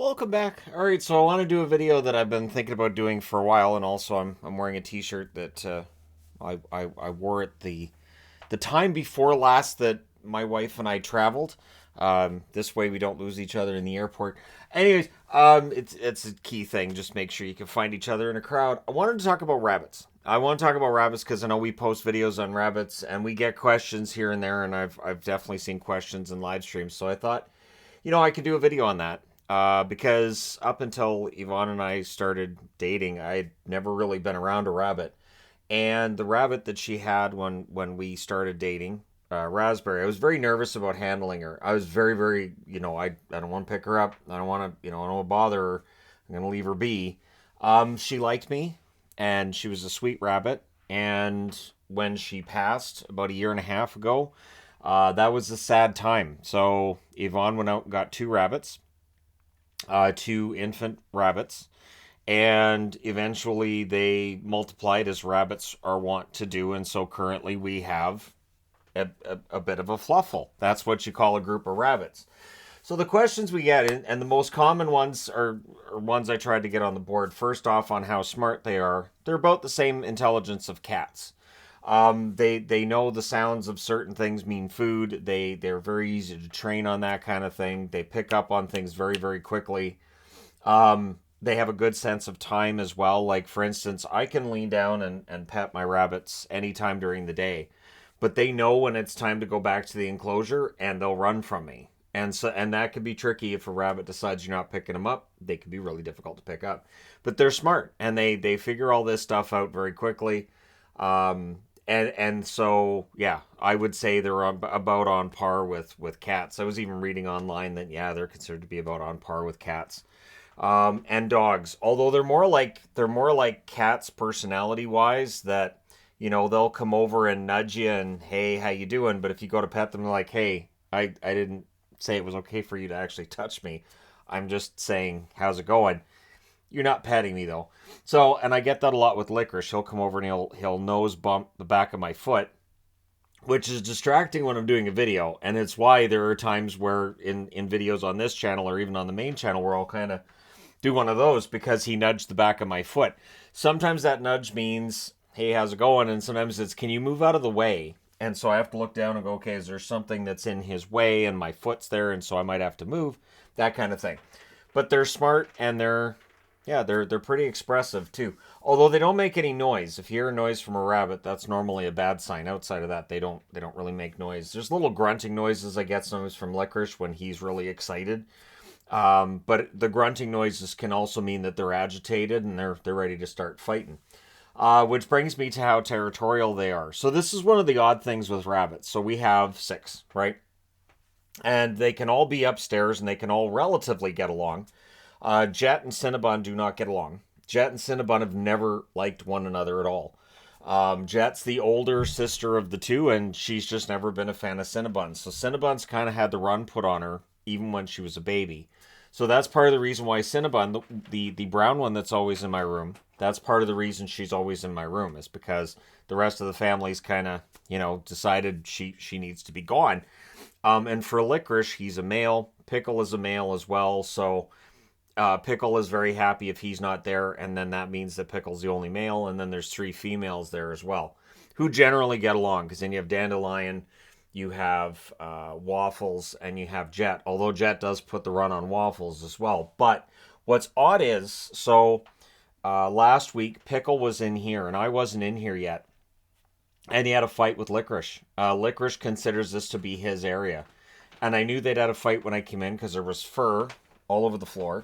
Welcome back. All right, so I want to do a video that I've been thinking about doing for a while, and also I'm wearing a T-shirt that I wore it the time before last that my wife and I traveled. This way we don't lose each other in the airport. Anyways, it's a key thing. Just make sure you can find each other in a crowd. I wanted to talk about rabbits. I want to talk about rabbits because I know we post videos on rabbits and we get questions here and there, and I've definitely seen questions in live streams. So I thought, I could do a video on that. Because up until Yvonne and I started dating, I'd never really been around a rabbit. And the rabbit that she had when we started dating, Raspberry, I was very nervous about handling her. I was very, very, I don't want to pick her up. I don't want to, I don't want to bother her. I'm going to leave her be. She liked me, and she was a sweet rabbit. And when she passed about a year and a half ago, that was a sad time. So Yvonne went out and got two rabbits, two infant rabbits, and eventually they multiplied as rabbits are wont to do. And so currently we have a bit of a fluffle. That's what you call a group of rabbits. So the questions we get, and the most common ones are ones I tried to get on the board. First off, on how smart they are. They're about the same intelligence of cats. They know the sounds of certain things mean food. They're very easy to train on that kind of thing. They pick up on things very, very quickly. They have a good sense of time as well. Like, for instance, I can lean down and pet my rabbits anytime during the day, but they know when it's time to go back to the enclosure, and they'll run from me. And that could be tricky if a rabbit decides you're not picking them up. They can be really difficult to pick up, but they're smart, and they figure all this stuff out very quickly. And so, yeah, I would say they're about on par with cats. I was even reading online that, yeah, they're considered to be about on par with cats. And dogs, although they're more like cats personality wise, that they'll come over and nudge you and, hey, how you doing? But if you go to pet them, they're like, hey, I didn't say it was okay for you to actually touch me. I'm just saying, how's it going? You're not petting me though. So, and I get that a lot with Licorice. He'll come over and he'll nose bump the back of my foot, which is distracting when I'm doing a video. And it's why there are times where in videos on this channel or even on the main channel where I'll kind of do one of those because he nudged the back of my foot. Sometimes that nudge means, hey, how's it going? And sometimes it's, can you move out of the way? And so I have to look down and go, okay, is there something that's in his way and my foot's there, and so I might have to move, that kind of thing. But they're smart, and they're pretty expressive too. Although they don't make any noise. If you hear a noise from a rabbit, that's normally a bad sign. Outside of that, they don't really make noise. There's little grunting noises I get sometimes from Licorice when he's really excited. But the grunting noises can also mean that they're agitated and they're ready to start fighting. Which brings me to how territorial they are. So this is one of the odd things with rabbits. So we have six, right? And they can all be upstairs and they can all relatively get along. Jet and Cinnabon do not get along. Jet and Cinnabon have never liked one another at all. Jet's the older sister of the two, and she's just never been a fan of Cinnabon. So Cinnabon's kind of had the run put on her even when she was a baby. So that's part of the reason why Cinnabon, the brown one that's always in my room, that's part of the reason she's always in my room, is because the rest of the family's kind of, decided she needs to be gone. And for Licorice, he's a male. Pickle is a male as well. So Pickle is very happy if he's not there, and then that means that Pickle's the only male, and then there's three females there as well, who generally get along, because then you have Dandelion, you have Waffles, and you have Jet, although Jet does put the run on Waffles as well. But what's odd is, so last week, Pickle was in here, and I wasn't in here yet, and he had a fight with Licorice. Licorice considers this to be his area, and I knew they'd had a fight when I came in because there was fur all over the floor.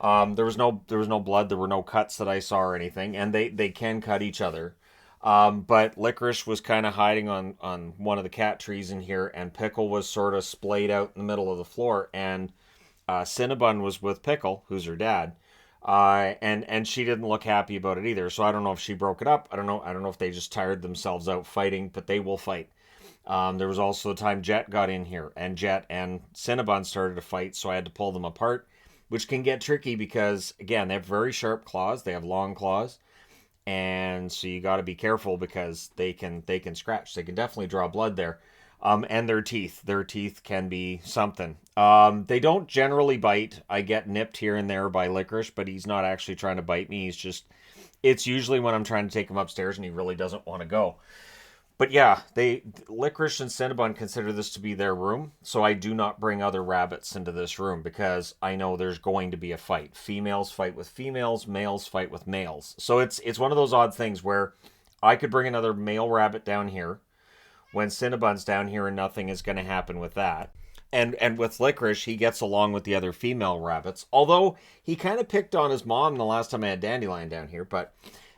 There was no blood. There were no cuts that I saw or anything, and they can cut each other. But Licorice was kind of hiding on one of the cat trees in here, and Pickle was sort of splayed out in the middle of the floor, and Cinnabon was with Pickle, who's her dad, and she didn't look happy about it either. So I don't know if she broke it up. I don't know. I don't know if they just tired themselves out fighting, but they will fight. There was also the time Jet got in here, and Jet and Cinnabon started to fight, so I had to pull them apart, which can get tricky because, again, they have very sharp claws. They have long claws, and so you got to be careful because they can scratch. They can definitely draw blood there. And their teeth. Their teeth can be something. They don't generally bite. I get nipped here and there by Licorice, but he's not actually trying to bite me. He's just, it's usually when I'm trying to take him upstairs and he really doesn't want to go. But yeah, Licorice and Cinnabon consider this to be their room, so I do not bring other rabbits into this room because I know there's going to be a fight. Females fight with females, males fight with males. So it's one of those odd things where I could bring another male rabbit down here when Cinnabon's down here and nothing is going to happen with that. And with Licorice, he gets along with the other female rabbits. Although he kind of picked on his mom the last time I had Dandelion down here, but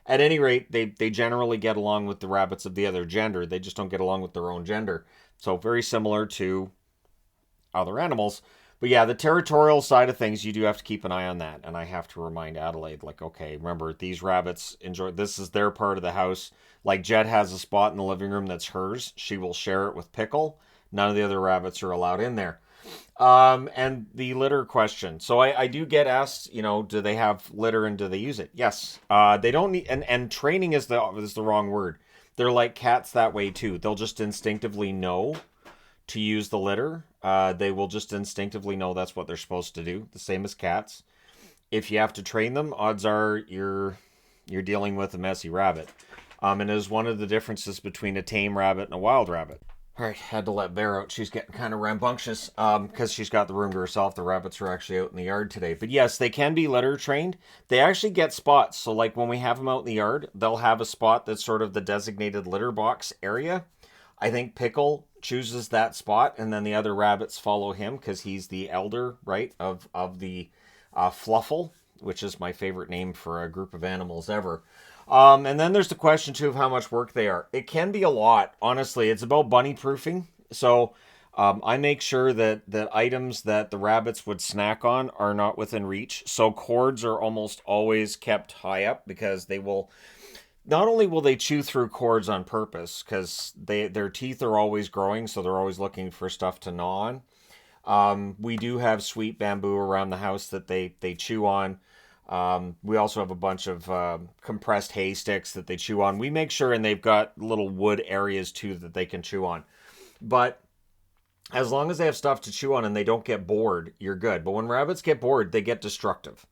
at any rate, they generally get along with the rabbits of the other gender. They just don't get along with their own gender. So very similar to other animals. But yeah, the territorial side of things, you do have to keep an eye on that. And I have to remind Adelaide, like, okay, remember, these rabbits enjoy, this is their part of the house. Like Jet has a spot in the living room that's hers. She will share it with Pickle. None of the other rabbits are allowed in there. And the litter question. So I do get asked, do they have litter and do they use it? Yes. They don't need, and training is the wrong word. They're like cats that way too. They'll just instinctively know to use the litter. They will just instinctively know that's what they're supposed to do. The same as cats. If you have to train them, odds are you're dealing with a messy rabbit. And it is one of the differences between a tame rabbit and a wild rabbit. All right, had to let Bear out. She's getting kind of rambunctious because she's got the room to herself. The rabbits are actually out in the yard today. But yes, they can be litter trained. They actually get spots. So like when we have them out in the yard, they'll have a spot that's sort of the designated litter box area. I think Pickle chooses that spot, and then the other rabbits follow him because he's the elder, right, of the Fluffle, which is my favorite name for a group of animals ever. And then there's the question, too, of how much work they are. It can be a lot, honestly. It's about bunny proofing. So I make sure that items that the rabbits would snack on are not within reach. So cords are almost always kept high up because they will... Not only will they chew through cords on purpose, because their teeth are always growing, so they're always looking for stuff to gnaw on. We do have sweet bamboo around the house that they chew on. We also have a bunch of compressed hay sticks that they chew on. We make sure, and they've got little wood areas too that they can chew on. But as long as they have stuff to chew on and they don't get bored, you're good. But when rabbits get bored, they get destructive.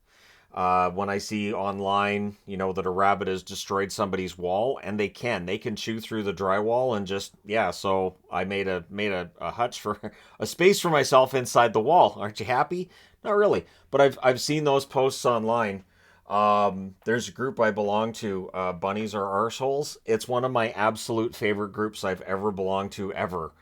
When I see online, that a rabbit has destroyed somebody's wall, and they can chew through the drywall and just, yeah. So I made a hutch for a space for myself inside the wall. Aren't you happy? Not really, but I've seen those posts online. There's a group I belong to, Bunnies Are Arseholes. It's one of my absolute favorite groups I've ever belonged to ever.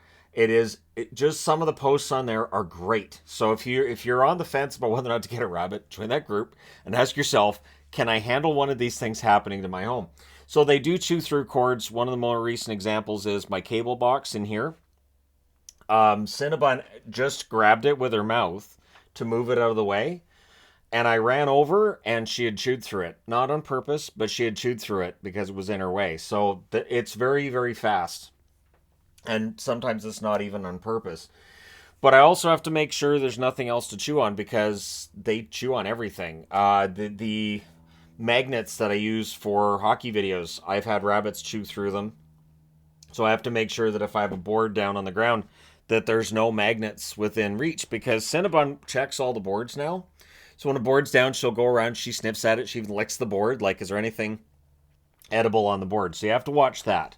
Just some of the posts on there are great. So if you're on the fence about whether or not to get a rabbit, join that group and ask yourself, can I handle one of these things happening to my home? So they do chew through cords. One of the more recent examples is my cable box in here. Cinnabon just grabbed it with her mouth to move it out of the way. And I ran over and she had chewed through it. Not on purpose, but she had chewed through it because it was in her way. So it's very, very fast. And sometimes it's not even on purpose. But I also have to make sure there's nothing else to chew on because they chew on everything. The magnets that I use for hockey videos, I've had rabbits chew through them. So I have to make sure that if I have a board down on the ground, that there's no magnets within reach because Cinnabon checks all the boards now. So when a board's down, she'll go around, she sniffs at it, she even licks the board. Like, is there anything edible on the board? So you have to watch that.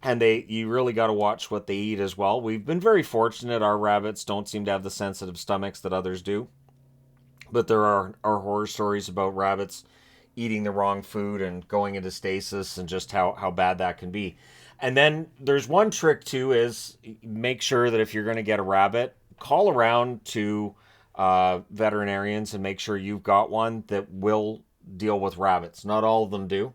And you really got to watch what they eat as well. We've been very fortunate. Our rabbits don't seem to have the sensitive stomachs that others do. But there are horror stories about rabbits eating the wrong food and going into stasis and just how bad that can be. And then there's one trick too is make sure that if you're going to get a rabbit, call around to veterinarians and make sure you've got one that will deal with rabbits. Not all of them do.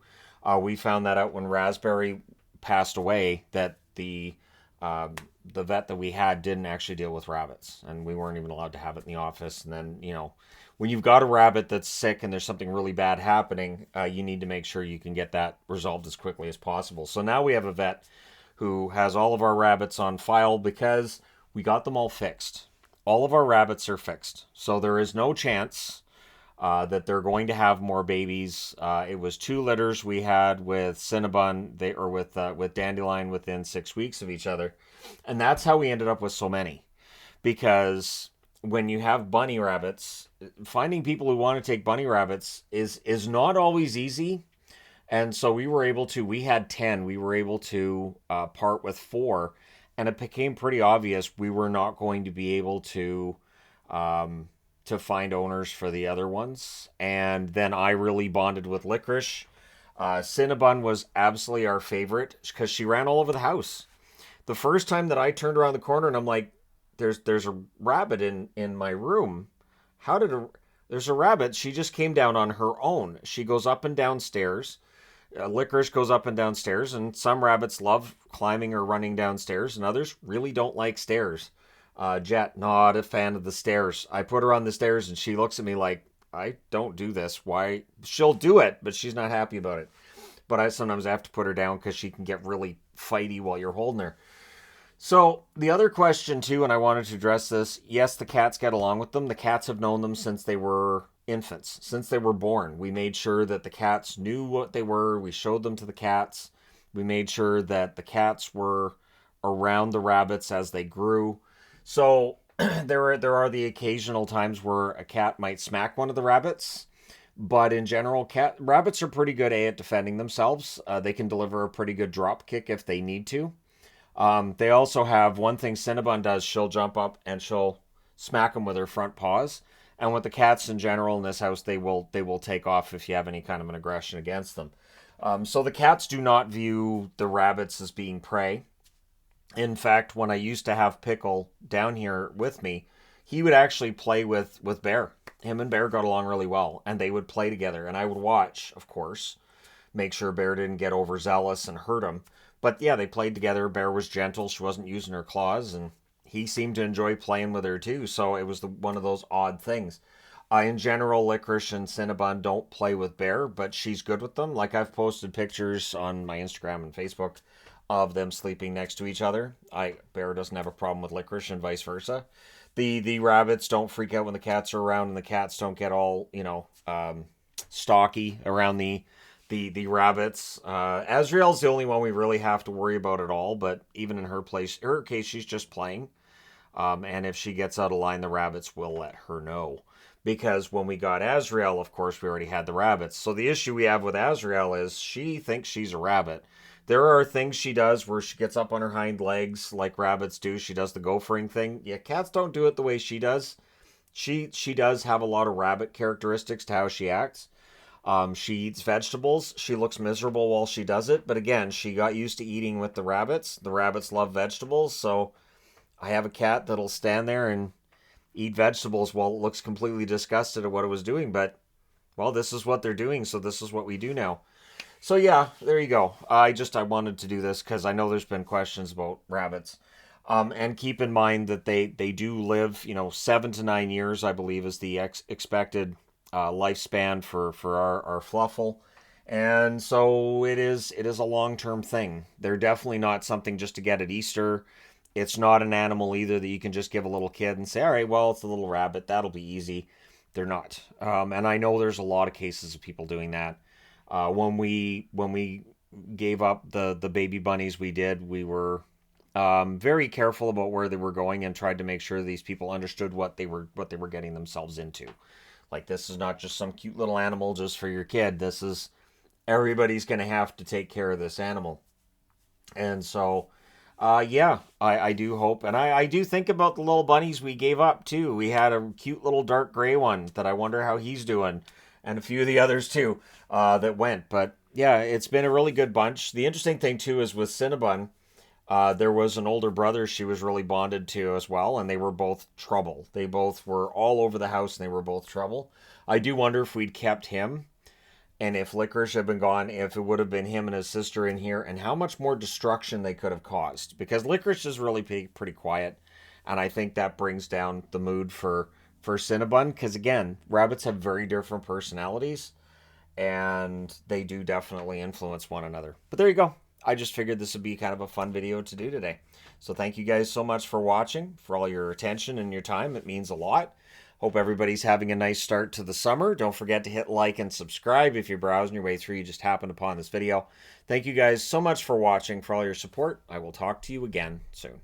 We found that out when Raspberry passed away, that the vet that we had didn't actually deal with rabbits, and we weren't even allowed to have it in the office. And then, when you've got a rabbit that's sick and there's something really bad happening, you need to make sure you can get that resolved as quickly as possible. So now we have a vet who has all of our rabbits on file because we got them all fixed. All of our rabbits are fixed. So there is no chance that they're going to have more babies. It was 2 litters we had with Cinnabon, with Dandelion within 6 weeks of each other, and that's how we ended up with so many. Because when you have bunny rabbits, finding people who want to take bunny rabbits is not always easy. And so we had 10. We were able to part with 4. And it became pretty obvious we were not going to be able to find owners for the other ones. And then I really bonded with Licorice. Cinnabon was absolutely our favorite because she ran all over the house. The first time that I turned around the corner and I'm like, there's a rabbit in my room. How did a There's a rabbit. She just came down on her own. She goes up and down stairs. Licorice goes up and down stairs, and some rabbits love climbing or running downstairs, and others really don't like stairs. Jet, not a fan of the stairs. I put her on the stairs, and she looks at me like, I don't do this. Why? She'll do it, but she's not happy about it. But I sometimes have to put her down because she can get really fighty while you're holding her. So the other question too, and I wanted to address this, yes, the cats get along with them. The cats have known them since they were infants, since they were born. We made sure that the cats knew what they were. We showed them to the cats. We made sure that the cats were around the rabbits as they grew. So there are the occasional times where a cat might smack one of the rabbits. But in general, rabbits are pretty good at defending themselves. They can deliver a pretty good drop kick if they need to. They also have one thing Cinnabon does. She'll jump up and she'll smack them with her front paws. And with the cats in general in this house, they will take off if you have any kind of an aggression against them. So the cats do not view the rabbits as being prey. In fact, when I used to have Pickle down here with me, he would actually play with Bear. Him and Bear got along really well, and they would play together. And I would watch, of course, make sure Bear didn't get overzealous and hurt him. But yeah, they played together. Bear was gentle. She wasn't using her claws, and he seemed to enjoy playing with her too. So it was one of those odd things. In general, Licorice and Cinnabon don't play with Bear, but she's good with them. Like I've posted pictures on my Instagram and Facebook of them sleeping next to each other. Bear doesn't have a problem with Licorice and vice versa. The rabbits don't freak out when the cats are around, and the cats don't get all stocky around the rabbits. Azrael's the only one we really have to worry about at all, but even in her case, she's just playing. And if she gets out of line, the rabbits will let her know. Because when we got Azrael, of course, we already had the rabbits. So the issue we have with Azrael is she thinks she's a rabbit. There are things she does where she gets up on her hind legs like rabbits do. She does the gophering thing. Yeah, cats don't do it the way she does. She does have a lot of rabbit characteristics to how she acts. She eats vegetables. She looks miserable while she does it. But again, she got used to eating with the rabbits. The rabbits love vegetables. So I have a cat that'll stand there and eat vegetables while it looks completely disgusted at what it was doing. But, well, this is what they're doing. So this is what we do now. So yeah, there you go. I wanted to do this because I know there's been questions about rabbits. And keep in mind that they do live, 7 to 9 years, I believe, is the expected lifespan for our Fluffle. And so it is a long-term thing. They're definitely not something just to get at Easter. It's not an animal either that you can just give a little kid and say, all right, well, it's a little rabbit. That'll be easy. They're not. And I know there's a lot of cases of people doing that. When we gave up the baby bunnies we were very careful about where they were going and tried to make sure these people understood what they were getting themselves into. Like, this is not just some cute little animal just for your kid. This is, everybody's going to have to take care of this animal. And so, yeah, I do hope. And I do think about the little bunnies we gave up, too. We had a cute little dark gray one that I wonder how he's doing. And a few of the others, too, that went. But, yeah, it's been a really good bunch. The interesting thing, too, is with Cinnabon, there was an older brother she was really bonded to as well, and they were both trouble. They both were all over the house, and they were both trouble. I do wonder if we'd kept him, and if Licorice had been gone, if it would have been him and his sister in here, and how much more destruction they could have caused. Because Licorice is really pretty quiet, and I think that brings down the mood for Cinnabon, because again, rabbits have very different personalities, and they do definitely influence one another. But there you go. I just figured this would be kind of a fun video to do today. So thank you guys so much for watching, for all your attention and your time. It means a lot. Hope everybody's having a nice start to the summer. Don't forget to hit like and subscribe if you're browsing your way through, you just happened upon this video. Thank you guys so much for watching, for all your support. I will talk to you again soon.